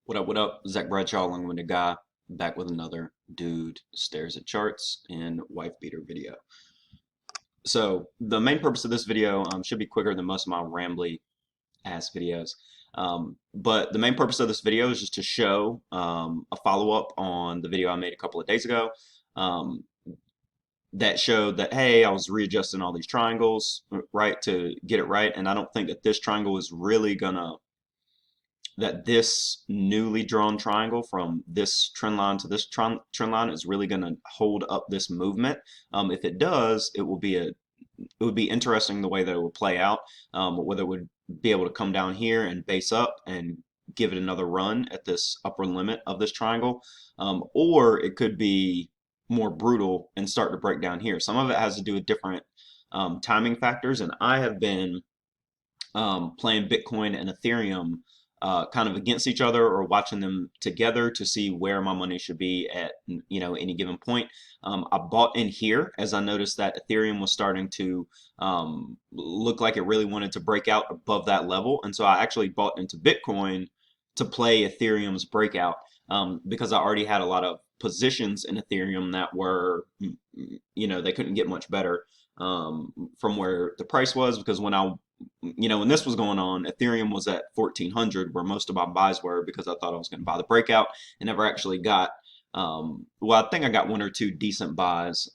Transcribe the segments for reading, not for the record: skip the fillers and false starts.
What up? Zach Bradshaw, long-winded guy, back with another dude stares at charts and wife beater video. So the main purpose of this video should be quicker than most of my rambly ass videos. But the main purpose of this video is just to show a follow-up on the video I made a couple of days ago um, that showed that, hey, I was readjusting all these triangles, right, to get it right. And I don't think that this triangle is really gonna that this newly drawn triangle from this trend line to this trend line is really going to hold up this movement. If it does, it would be interesting the way that it would play out, whether it would be able to come down here and base up and give it another run at this upper limit of this triangle, or it could be more brutal and start to break down here. Some of it has to do with different timing factors, and I have been playing Bitcoin and Ethereum kind of against each other or watching them together to see where my money should be at any given point. I bought in here as I noticed that Ethereum was starting to look like it really wanted to break out above that level, and so I actually bought into Bitcoin to play Ethereum's breakout because I already had a lot of positions in Ethereum that were they couldn't get much better from where the price was, because when this was going on, Ethereum was at 1400, where most of my buys were, because I thought I was going to buy the breakout and never actually got. Well, I think I got one or two decent buys.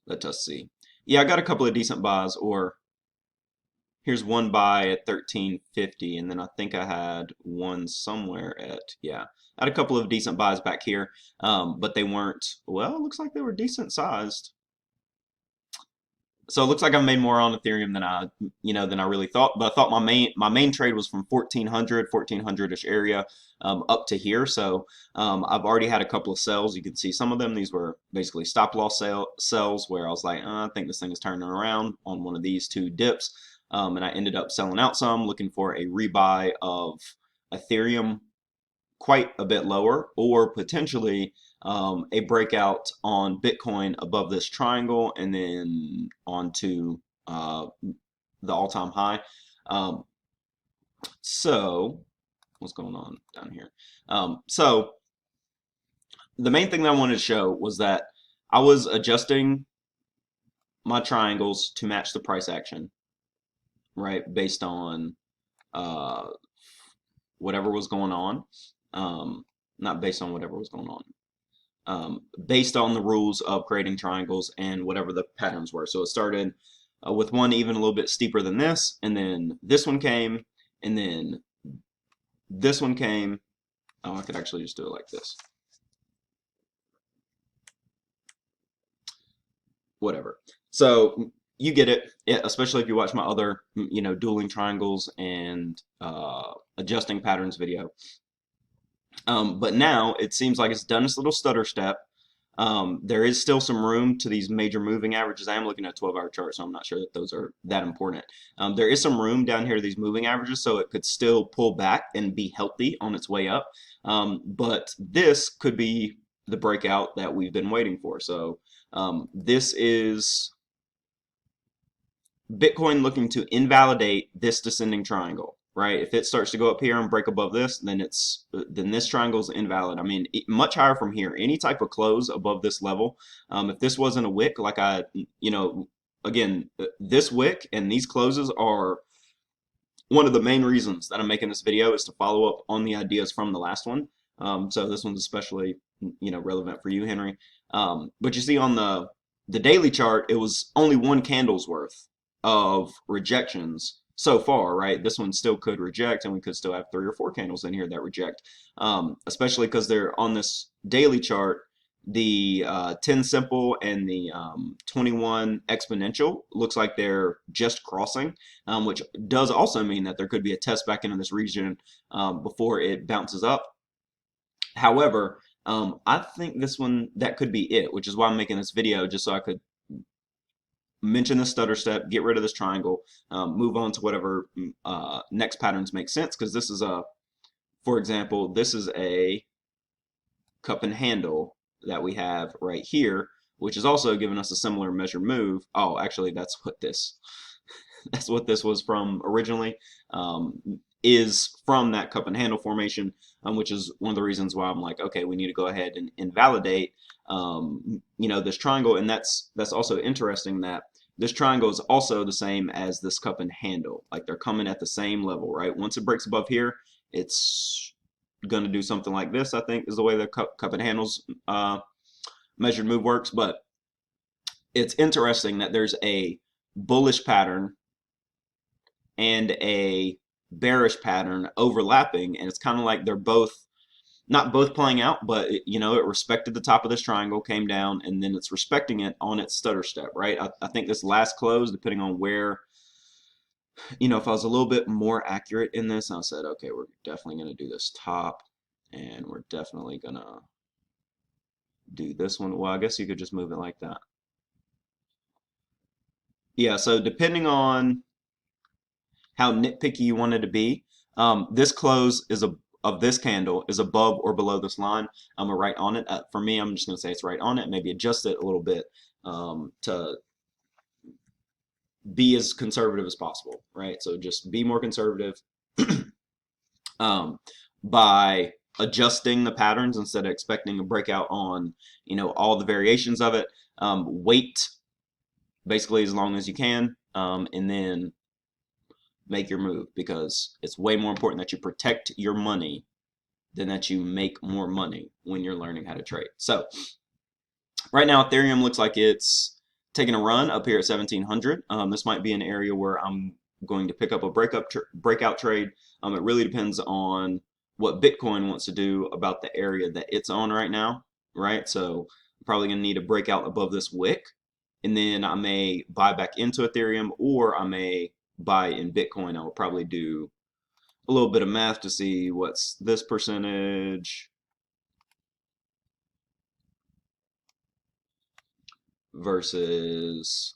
Let us see. Yeah, I got a couple of decent buys, or here's one buy at 1350, and then I think I had one somewhere at, yeah, I had a couple of decent buys back here, but they weren't, well, it looks like they were decent sized. So it looks like I made more on Ethereum than I really thought. But I thought my main trade was from 1400-ish area up to here. So I've already had a couple of sells. You can see some of them. These were basically stop loss sells where I was like, I think this thing is turning around on one of these two dips, and I ended up selling out some, looking for a rebuy of Ethereum quite a bit lower, or potentially a breakout on Bitcoin above this triangle and then onto the all-time high. Um, so what's going on down here? So the main thing that I wanted to show was that I was adjusting my triangles to match the price action, right, based on uh, whatever was going on. Not based on whatever was going on, based on the rules of creating triangles and whatever the patterns were. So it started with one even a little bit steeper than this, and then this one came, and then this one came. Oh, I could actually just do it like this. Whatever. So you get it, especially if you watch my other, dueling triangles and adjusting patterns video. But now it seems like it's done this little stutter step. There is still some room to these major moving averages. I am looking at 12-hour charts, so I'm not sure that those are that important. There is some room down here to these moving averages, so it could still pull back and be healthy on its way up. But this could be the breakout that we've been waiting for. So this is Bitcoin looking to invalidate this descending triangle, right? If it starts to go up here and break above this, then this triangle is invalid. I mean, much higher from here. Any type of close above this level, if this wasn't a wick, like again, this wick and these closes are one of the main reasons that I'm making this video, is to follow up on the ideas from the last one. So this one's especially, relevant for you, Henry. But you see on the daily chart, it was only one candle's worth of rejections so far, right? This one still could reject, and we could still have 3 or 4 candles in here that reject, especially because they're on this daily chart. The 10 simple and the 21 exponential looks like they're just crossing, which does also mean that there could be a test back into this region before it bounces up. However, I think this one, that could be it, which is why I'm making this video, just so I could mention the stutter step, get rid of this triangle, move on to whatever next patterns make sense, because this is for example, this is a cup and handle that we have right here, which is also giving us a similar measure move. Oh, actually, that's what this was from originally, is from that cup and handle formation, which is one of the reasons why I'm like, okay, we need to go ahead and invalidate, this triangle. And that's also interesting that this triangle is also the same as this cup and handle. Like they're coming at the same level, right? Once it breaks above here, it's going to do something like this, I think, is the way the cup and handles measured move works. But it's interesting that there's a bullish pattern and a bearish pattern overlapping, and it's kind of like they're both not both playing out, but it respected the top of this triangle, came down, and then it's respecting it on its stutter step, right? I think this last close, depending on where, if I was a little bit more accurate in this, I said, okay, we're definitely going to do this top, and we're definitely going to do this one. Well, I guess you could just move it like that. Yeah, so depending on how nitpicky you want it to be, this close of this candle is above or below this line. I'm right on it. For me, I'm just going to say it's right on it. Maybe adjust it a little bit to be as conservative as possible, right? So just be more conservative by adjusting the patterns instead of expecting a breakout on all the variations of it. Wait basically as long as you can, and then make your move, because it's way more important that you protect your money than that you make more money when you're learning how to trade. So right now Ethereum looks like it's taking a run up here at 1700. This might be an area where I'm going to pick up a breakout trade. It really depends on what Bitcoin wants to do about the area that it's on right now, right? So I'm probably going to need a breakout above this wick, and then I may buy back into Ethereum, or I may buy in Bitcoin. I will probably do a little bit of math to see what's this percentage versus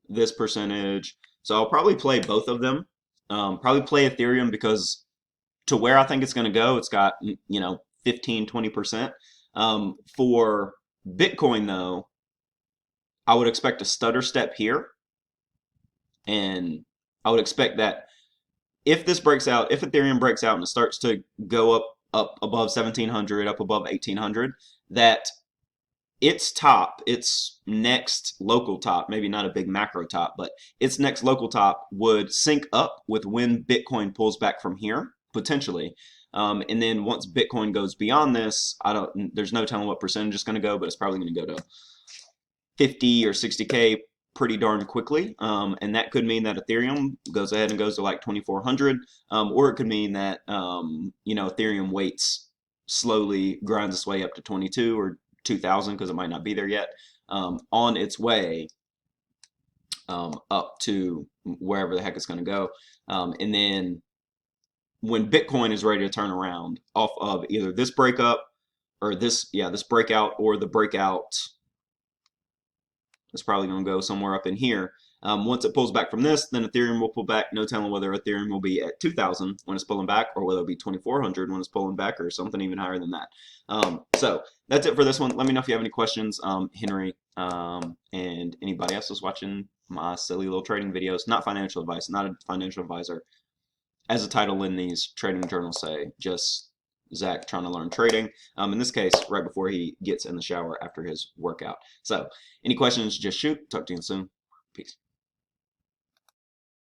this percentage. So I'll probably play both of them. Probably play Ethereum, because to where I think it's going to go, it's got 15, 20%. For Bitcoin though, I would expect a stutter step here, and I would expect that if this breaks out, if Ethereum breaks out and it starts to go up above 1700, up above 1800, that its top, its next local top, maybe not a big macro top, but its next local top would sync up with when Bitcoin pulls back from here, potentially. And then once Bitcoin goes beyond this, there's no telling what percentage it's going to go, but it's probably going to go to 50 or 60K pretty darn quickly. And that could mean that Ethereum goes ahead and goes to like 2400, or it could mean that, Ethereum waits, slowly grinds its way up to 22 or 2000, because it might not be there yet, on its way up to wherever the heck it's going to go. And then when Bitcoin is ready to turn around off of either this breakup or this breakout, or the breakout, it's probably going to go somewhere up in here. Once it pulls back from this, then Ethereum will pull back. No telling whether Ethereum will be at 2000 when it's pulling back, or whether it'll be 2400 when it's pulling back, or something even higher than that. So that's it for this one. Let me know if you have any questions, Henry, and anybody else who's watching my silly little trading videos. Not financial advice, not a financial advisor. As the title in these trading journals say, just Zach trying to learn trading. In this case, right before he gets in the shower after his workout. So any questions, just shoot. Talk to you soon. Peace.